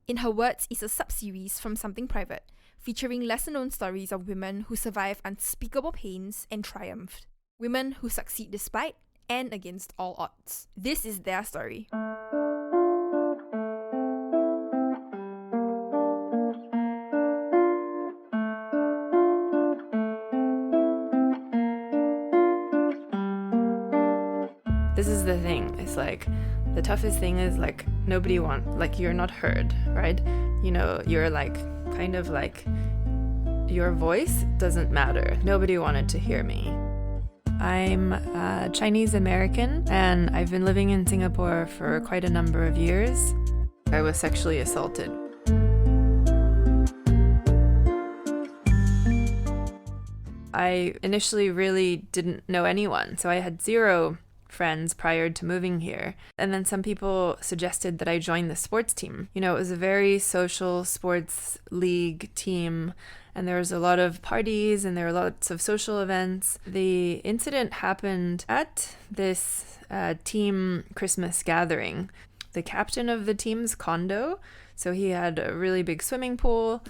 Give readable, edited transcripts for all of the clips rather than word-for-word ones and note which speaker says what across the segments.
Speaker 1: In Her Words is a sub-series from Something Private, featuring lesser-known stories of women who survive unspeakable pains and triumphed. Women who succeed despite and against all odds. This is their story.
Speaker 2: This is the thing. It's like the toughest thing is like you're not heard, right? You know, you're like kind of like your voice doesn't matter. Nobody wanted to hear me. I'm Chinese American and I've been living in Singapore for quite a number of years. I was sexually assaulted. I initially really didn't know anyone, so I had zero friends prior to moving here. And then some people suggested that I join the sports team. You know, it was a very social sports league team, and there was a lot of parties and there were lots of social events. The incident happened at this team Christmas gathering. The captain of the team's condo, so he had a really big swimming pool.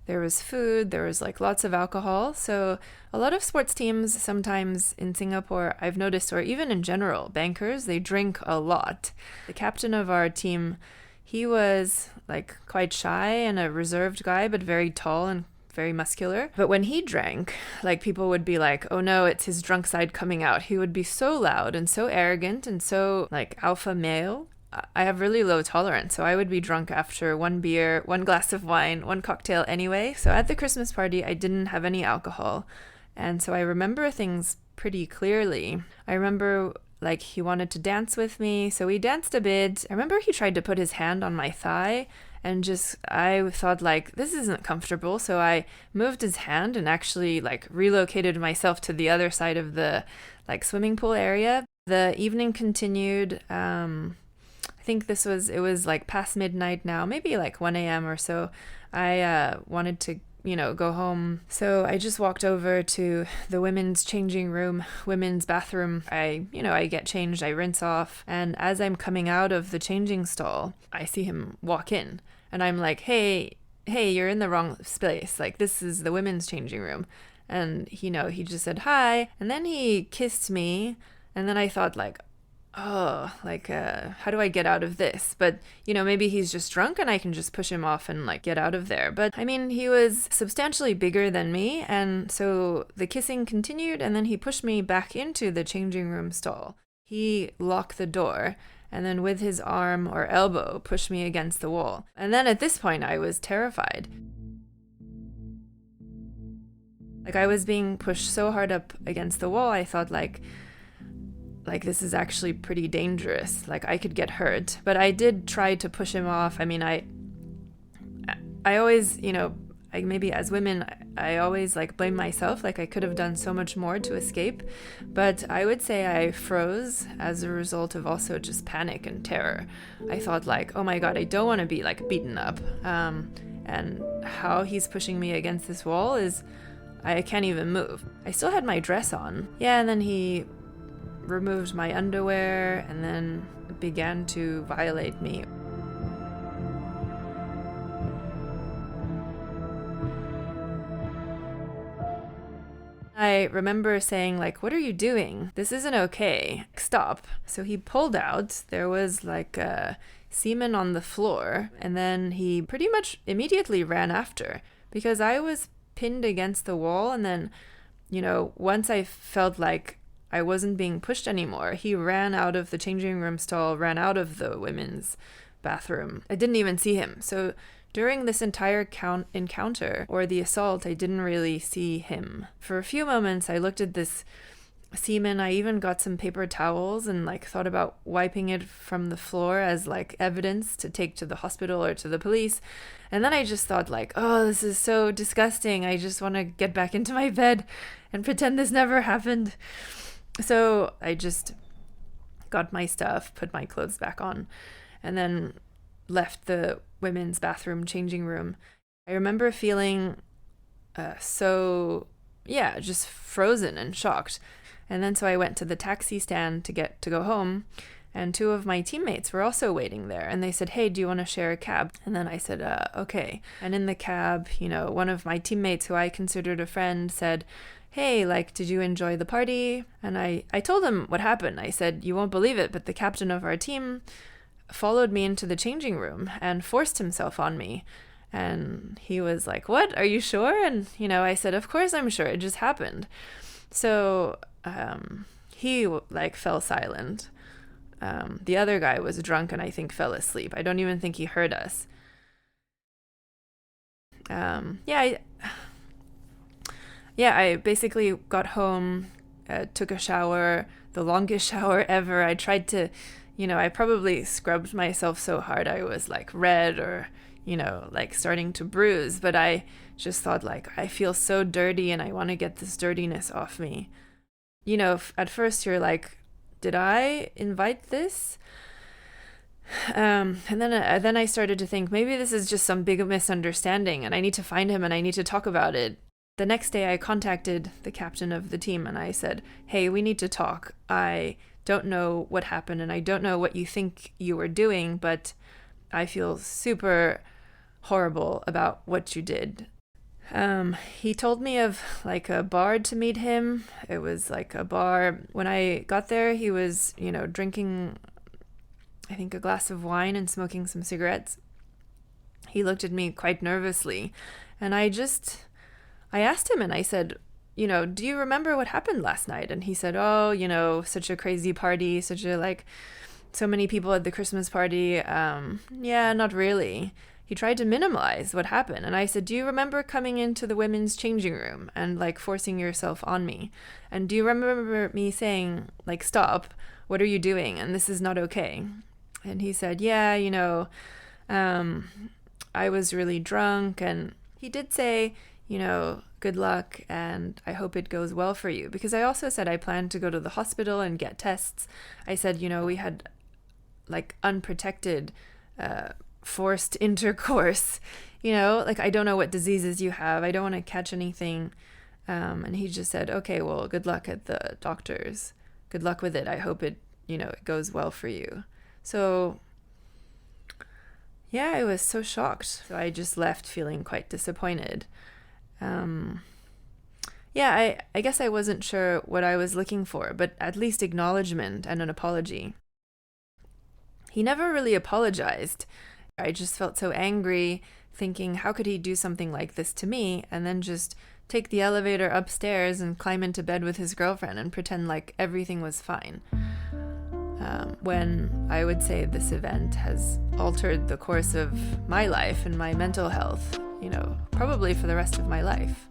Speaker 2: There was food, there was like lots of alcohol. So a lot of sports teams sometimes in Singapore, I've noticed, or even in general, bankers, they drink a lot. The captain of our team, he was like quite shy and a reserved guy, but very tall and very muscular. But when he drank, like people would be like, oh no, it's his drunk side coming out. He would be so loud and so arrogant and so like alpha male. I have really low tolerance, so I would be drunk after one beer, one glass of wine, one cocktail anyway. So at the Christmas party, I didn't have any alcohol. And so I remember things pretty clearly. I remember like he wanted to dance with me, so we danced a bit. I remember he tried to put his hand on my thigh and I thought like, this isn't comfortable. So I moved his hand and actually like relocated myself to the other side of the like swimming pool area. The evening continued. I think it was like past midnight now, maybe like 1 a.m. or so. I wanted to, go home. So I just walked over to the women's changing room, women's bathroom. I get changed, I rinse off. And as I'm coming out of the changing stall, I see him walk in. And I'm like, hey, you're in the wrong place. Like, this is the women's changing room. And, he just said hi. And then he kissed me. And then I thought like, oh, like, how do I get out of this? But, maybe he's just drunk and I can just push him off and like get out of there. But I mean, he was substantially bigger than me. And so the kissing continued and then he pushed me back into the changing room stall. He locked the door and then with his arm or elbow pushed me against the wall. And then at this point, I was terrified. Like I was being pushed so hard up against the wall, I thought like this is actually pretty dangerous. Like I could get hurt. But I did try to push him off. I mean, I always, maybe as women, I always like blame myself. Like I could have done so much more to escape. But I would say I froze as a result of also just panic and terror. I thought like, oh my God, I don't want to be like beaten up. And how he's pushing me against this wall is I can't even move. I still had my dress on. Yeah, and then he removed my underwear and then began to violate me. I remember saying like, what are you doing? This isn't okay. Stop. So he pulled out. There was like semen on the floor and then he pretty much immediately ran after because I was pinned against the wall and then, once I felt like I wasn't being pushed anymore. He ran out of the changing room stall, ran out of the women's bathroom. I didn't even see him. So during this entire encounter or the assault, I didn't really see him. For a few moments, I looked at this semen. I even got some paper towels and like thought about wiping it from the floor as like evidence to take to the hospital or to the police. And then I just thought like, oh, this is so disgusting. I just want to get back into my bed and pretend this never happened. So I just got my stuff, put my clothes back on, and then left the women's bathroom changing room. I remember feeling just frozen and shocked. And then so I went to the taxi stand to go home. And two of my teammates were also waiting there. And they said, hey, do you want to share a cab? And then I said, okay. And in the cab, one of my teammates who I considered a friend said, hey, did you enjoy the party? And I told him what happened. I said, you won't believe it, but the captain of our team followed me into the changing room and forced himself on me. And he was like, what? Are you sure? And, I said, of course I'm sure. It just happened. So he fell silent. The other guy was drunk and I think fell asleep. I don't even think he heard us. I basically got home, took a shower, the longest shower ever. I tried to, I probably scrubbed myself so hard I was red or, starting to bruise. But I just thought I feel so dirty and I want to get this dirtiness off me. At first you're like, did I invite this? And then I started to think maybe this is just some big misunderstanding and I need to find him and I need to talk about it. The next day I contacted the captain of the team and I said, hey, we need to talk. I don't know what happened and I don't know what you think you were doing, but I feel super horrible about what you did. He told me of a bar to meet him. It was a bar. When I got there, he was, drinking, I think, a glass of wine and smoking some cigarettes. He looked at me quite nervously and I asked him and I said, do you remember what happened last night? And he said, oh, such a crazy party, so many people at the Christmas party. Yeah, not really. He tried to minimize what happened. And I said, do you remember coming into the women's changing room and forcing yourself on me? And do you remember me saying stop, what are you doing? And this is not okay. And he said, yeah, I was really drunk. And he did say, good luck and I hope it goes well for you. Because I also said I planned to go to the hospital and get tests. I said, we had unprotected forced intercourse, I don't know what diseases you have. I don't want to catch anything. And he just said, okay, well, good luck at the doctors. Good luck with it. I hope it, it goes well for you. So yeah, I was so shocked. So I just left feeling quite disappointed. I guess I wasn't sure what I was looking for, but at least acknowledgement and an apology. He never really apologized. I just felt so angry, thinking, how could he do something like this to me and then just take the elevator upstairs and climb into bed with his girlfriend and pretend everything was fine. When I would say this event has altered the course of my life and my mental health, probably for the rest of my life.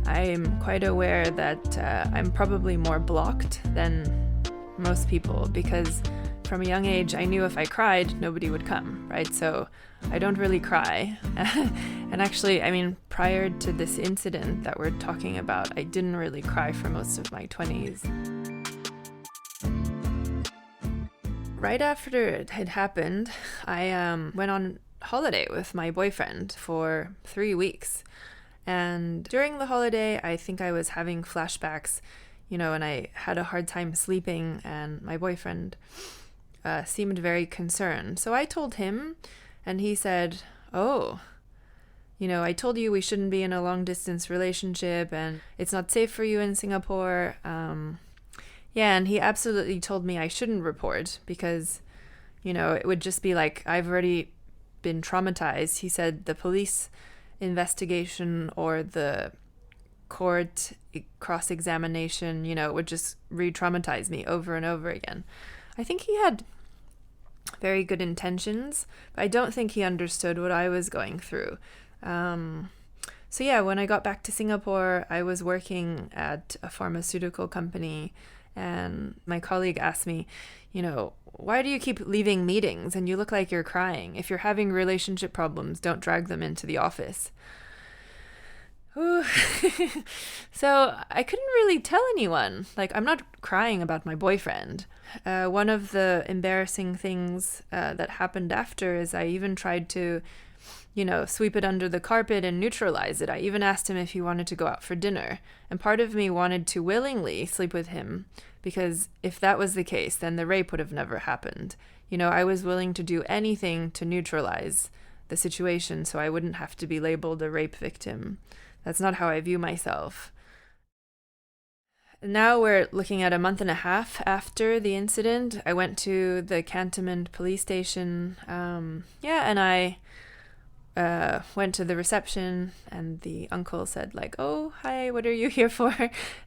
Speaker 2: I'm quite aware that I'm probably more blocked than most people because from a young age, I knew if I cried, nobody would come, right? So I don't really cry. And actually, prior to this incident that we're talking about, I didn't really cry for most of my 20s. Right after it had happened, I went on holiday with my boyfriend for 3 weeks. And during the holiday, I think I was having flashbacks, and I had a hard time sleeping, and my boyfriend seemed very concerned. So I told him, and he said, oh, I told you we shouldn't be in a long distance relationship and it's not safe for you in Singapore. And he absolutely told me I shouldn't report because, it would just be I've already been traumatized. He said the police investigation or the court cross-examination, would just re-traumatize me over and over again. I think he had very good intentions, but I don't think he understood what I was going through. When I got back to Singapore, I was working at a pharmaceutical company, and my colleague asked me, why do you keep leaving meetings and you look like you're crying? If you're having relationship problems, don't drag them into the office. So I couldn't really tell anyone. I'm not crying about my boyfriend. One of the embarrassing things that happened after is I even tried to sweep it under the carpet and neutralize it. I even asked him if he wanted to go out for dinner. And part of me wanted to willingly sleep with him, because if that was the case, then the rape would have never happened. I was willing to do anything to neutralize the situation so I wouldn't have to be labeled a rape victim. That's not how I view myself. Now we're looking at a month and a half after the incident. I went to the Cantonment police station, and I went to the reception, and the uncle said "Oh, hi, what are you here for?"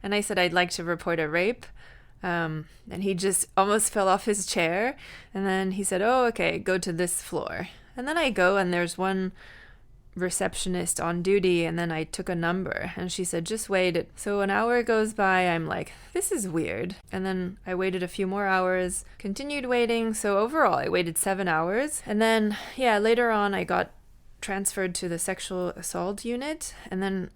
Speaker 2: And I said I'd like to report a rape. And he just almost fell off his chair. And then he said, "Oh, okay, go to this floor." And then I go, and there's one receptionist on duty, and then I took a number, and she said, "Just wait." So an hour goes by. I'm like, this is weird. And then I waited a few more hours, continued waiting. So overall, I waited 7 hours. And then, later on, I got transferred to the sexual assault unit. And then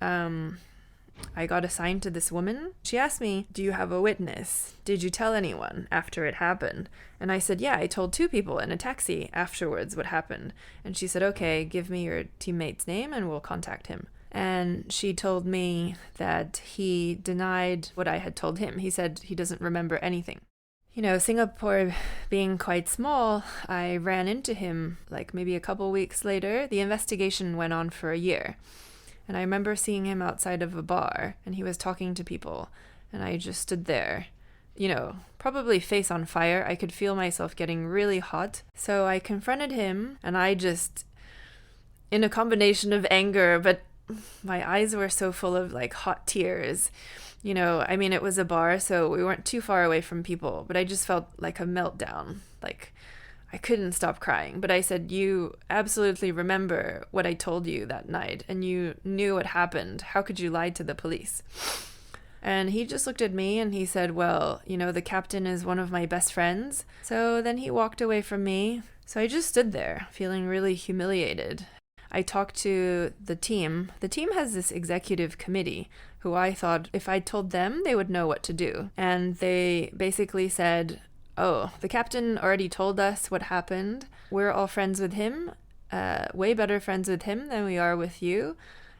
Speaker 2: I got assigned to this woman. She asked me, "Do you have a witness? Did you tell anyone after it happened?" And I said, "Yeah, I told 2 people in a taxi afterwards what happened." And she said, "Okay, give me your teammate's name and we'll contact him." And she told me that he denied what I had told him. He said he doesn't remember anything. Singapore being quite small, I ran into him maybe a couple weeks later. The investigation went on for a year. And I remember seeing him outside of a bar, and he was talking to people, and I just stood there, probably face on fire. I could feel myself getting really hot. So I confronted him, and I just, in a combination of anger, but my eyes were so full of hot tears. It was a bar, so we weren't too far away from people, but I just felt like a meltdown. I couldn't stop crying, but I said, "You absolutely remember what I told you that night, and you knew what happened. How could you lie to the police?" And he just looked at me and he said, "Well, the captain is one of my best friends." So then he walked away from me. So I just stood there feeling really humiliated. I talked to the team. The team has this executive committee who I thought if I told them, they would know what to do. And they basically said, "Oh, the captain already told us what happened. We're all friends with him, way better friends with him than we are with you.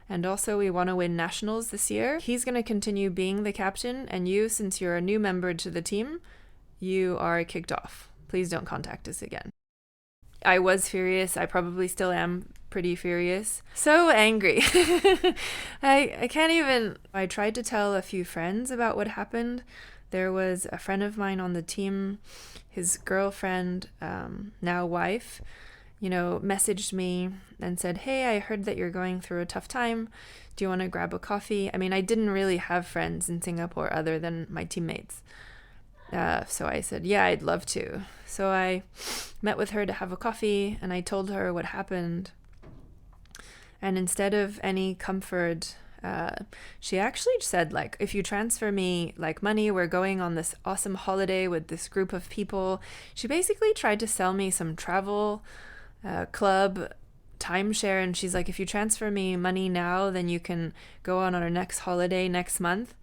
Speaker 2: And also we want to win nationals this year. He's going to continue being the captain, and you, since you're a new member to the team, you are kicked off. Please don't contact us again." I was furious. I probably still am pretty furious. So angry. I can't even... I tried to tell a few friends about what happened. There was a friend of mine on the team, his girlfriend, now wife, messaged me and said, "Hey, I heard that you're going through a tough time. Do you want to grab a coffee?" I didn't really have friends in Singapore other than my teammates. So I said, "Yeah, I'd love to." So I met with her to have a coffee, and I told her what happened. And instead of any comfort, she actually said, "If you transfer me money, we're going on this awesome holiday with this group of people." She basically tried to sell me some travel club timeshare, and she's like, "If you transfer me money now, then you can go on our next holiday next month."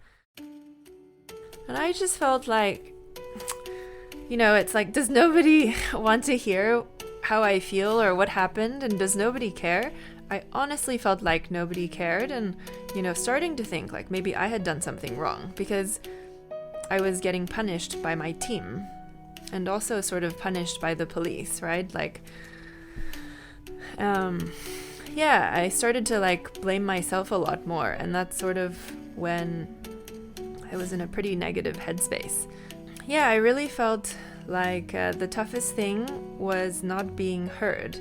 Speaker 2: And I just felt it's does nobody want to hear how I feel or what happened, and does nobody care? I honestly felt like nobody cared, and, starting to think maybe I had done something wrong, because I was getting punished by my team, and also sort of punished by the police, right? I started to blame myself a lot more, and that's sort of when I was in a pretty negative headspace. Yeah, I really felt the toughest thing was not being heard.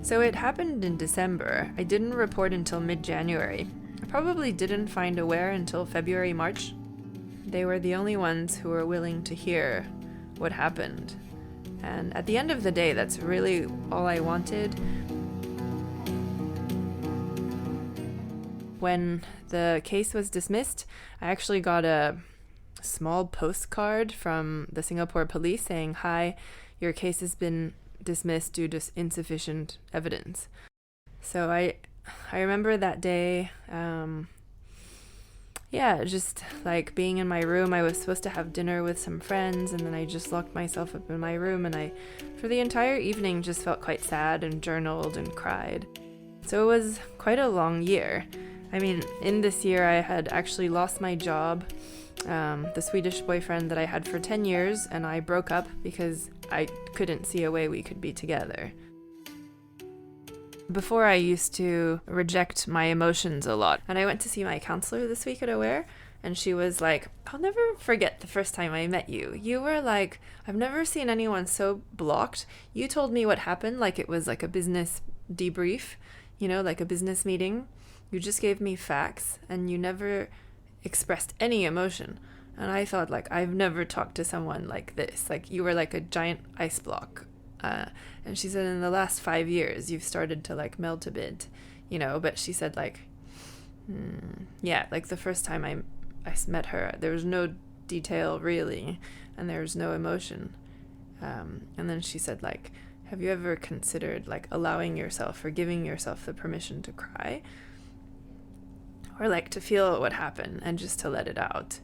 Speaker 2: So it happened in December. I didn't report until mid-January. I probably didn't find Aware until February, March. They were the only ones who were willing to hear what happened. And at the end of the day, that's really all I wanted. When the case was dismissed, I actually got a small postcard from the Singapore police saying, "Hi, your case has been dismissed due to insufficient evidence." So I remember that day, yeah, just like being in my room. I was supposed to have dinner with some friends, and then I just locked myself up in my room, and I, for the entire evening, just felt quite sad and journaled and cried. So it was quite a long year. I mean, in this year, I had actually lost my job. The Swedish boyfriend that I had for 10 years, and I broke up because I couldn't see a way we could be together. Before, I used to reject my emotions a lot, and I went to see my counselor this week at Aware, and she was like, I'll never forget the first time I met you. You were like, I've never seen anyone so blocked. You told me what happened like it was like a business debrief, like a business meeting. You just gave me facts, and you never expressed any emotion. And I thought, like, I've never talked to someone like this. Like, you were like a giant ice block. And she said, in the last 5 years, you've started to, like, melt a bit, but she said, like, yeah, like, the first time I met her, there was no detail, really, and there was no emotion. And then she said, like, have you ever considered, like, allowing yourself or giving yourself the permission to cry? Or, like, to feel what happened and just to let it out.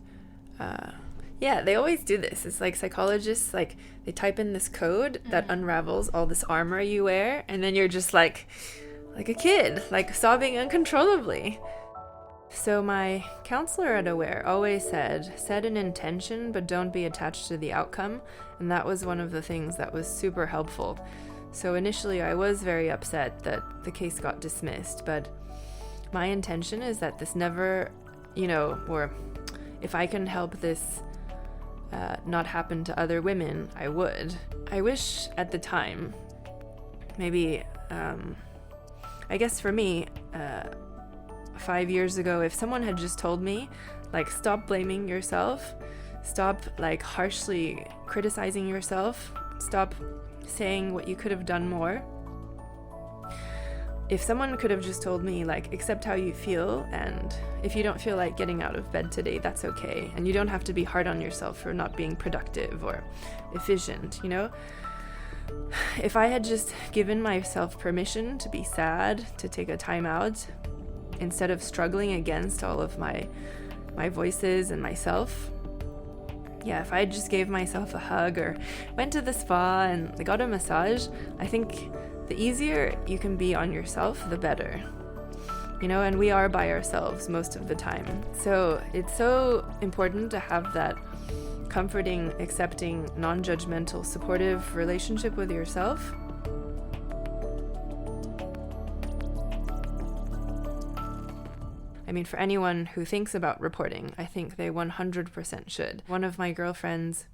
Speaker 2: Yeah, they always do this. It's like psychologists, like, they type in this code that unravels all this armor you wear, and then you're just like a kid, like sobbing uncontrollably. So my counselor at Aware always said, set an intention, but don't be attached to the outcome. And that was one of the things that was super helpful. So initially I was very upset that the case got dismissed, but my intention is that this never, or if I can help this not happen to other women, I would. I wish at the time, maybe, I guess for me, 5 years ago, if someone had just told me, like, stop blaming yourself, stop, like, harshly criticizing yourself, stop saying what you could have done more. If someone could have just told me, like, accept how you feel, and if you don't feel like getting out of bed today, that's okay, and you don't have to be hard on yourself for not being productive or efficient, If I had just given myself permission to be sad, to take a time out, instead of struggling against all of my voices and myself, yeah, if I just gave myself a hug or went to the spa and got a massage, I think the easier you can be on yourself, the better. And we are by ourselves most of the time. So it's so important to have that comforting, accepting, non-judgmental, supportive relationship with yourself. I mean, for anyone who thinks about reporting, I think they 100% should. One of my girlfriends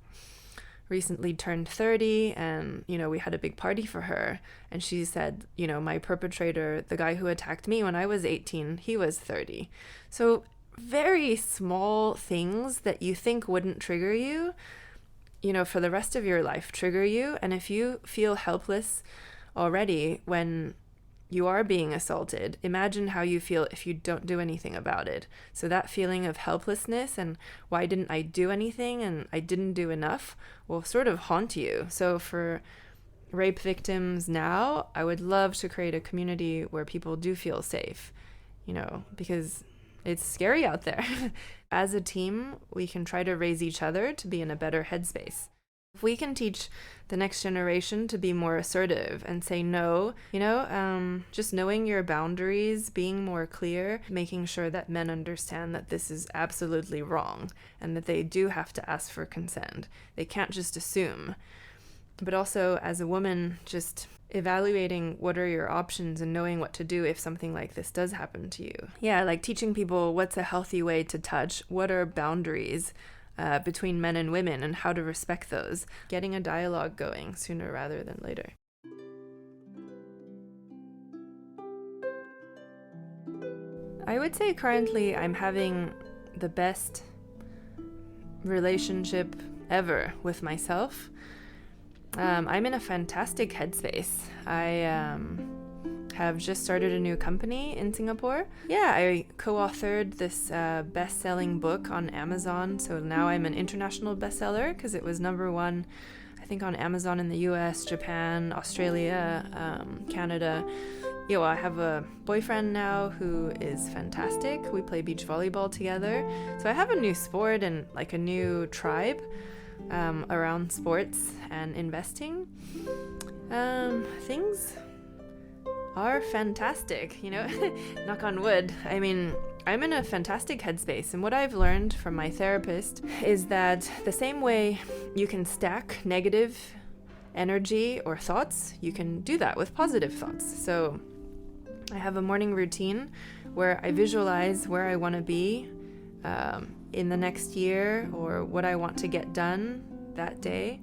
Speaker 2: recently turned 30, and, we had a big party for her, and she said, my perpetrator, the guy who attacked me when I was 18, he was 30. So very small things that you think wouldn't trigger you, for the rest of your life trigger you. And if you feel helpless already when you are being assaulted, imagine how you feel if you don't do anything about it. So that feeling of helplessness and why didn't I do anything and I didn't do enough will sort of haunt you. So for rape victims now, I would love to create a community where people do feel safe, because it's scary out there. As a team, we can try to raise each other to be in a better headspace. If we can teach the next generation to be more assertive and say no, just knowing your boundaries, being more clear, making sure that men understand that this is absolutely wrong and that they do have to ask for consent. They can't just assume. But also, as a woman, just evaluating what are your options and knowing what to do if something like this does happen to you. Yeah, like teaching people what's a healthy way to touch, what are boundaries between men and women, and how to respect those. Getting a dialogue going sooner rather than later. I would say currently I'm having the best relationship ever with myself. I'm in a fantastic headspace. I have just started a new company in Singapore. Yeah, I co-authored this best-selling book on Amazon. So now I'm an international bestseller because it was #1, I think, on Amazon in the US, Japan, Australia, Canada. I have a boyfriend now who is fantastic. We play beach volleyball together. So I have a new sport and like a new tribe around sports and investing. Things are fantastic, knock on wood. I mean, I'm in a fantastic headspace, and what I've learned from my therapist is that the same way you can stack negative energy or thoughts, you can do that with positive thoughts. So I have a morning routine where I visualize where I want to be in the next year or what I want to get done that day.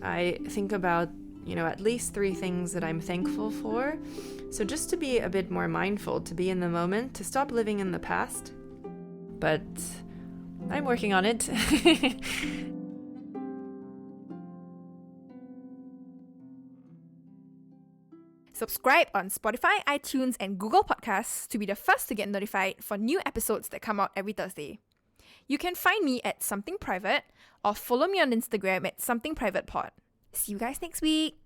Speaker 2: I think about, at least 3 things that I'm thankful for. So just to be a bit more mindful, to be in the moment, to stop living in the past. But I'm working on it.
Speaker 1: Subscribe on Spotify, iTunes, and Google Podcasts to be the first to get notified for new episodes that come out every Thursday. You can find me at Something Private or follow me on Instagram at Something Private Pod. See you guys next week.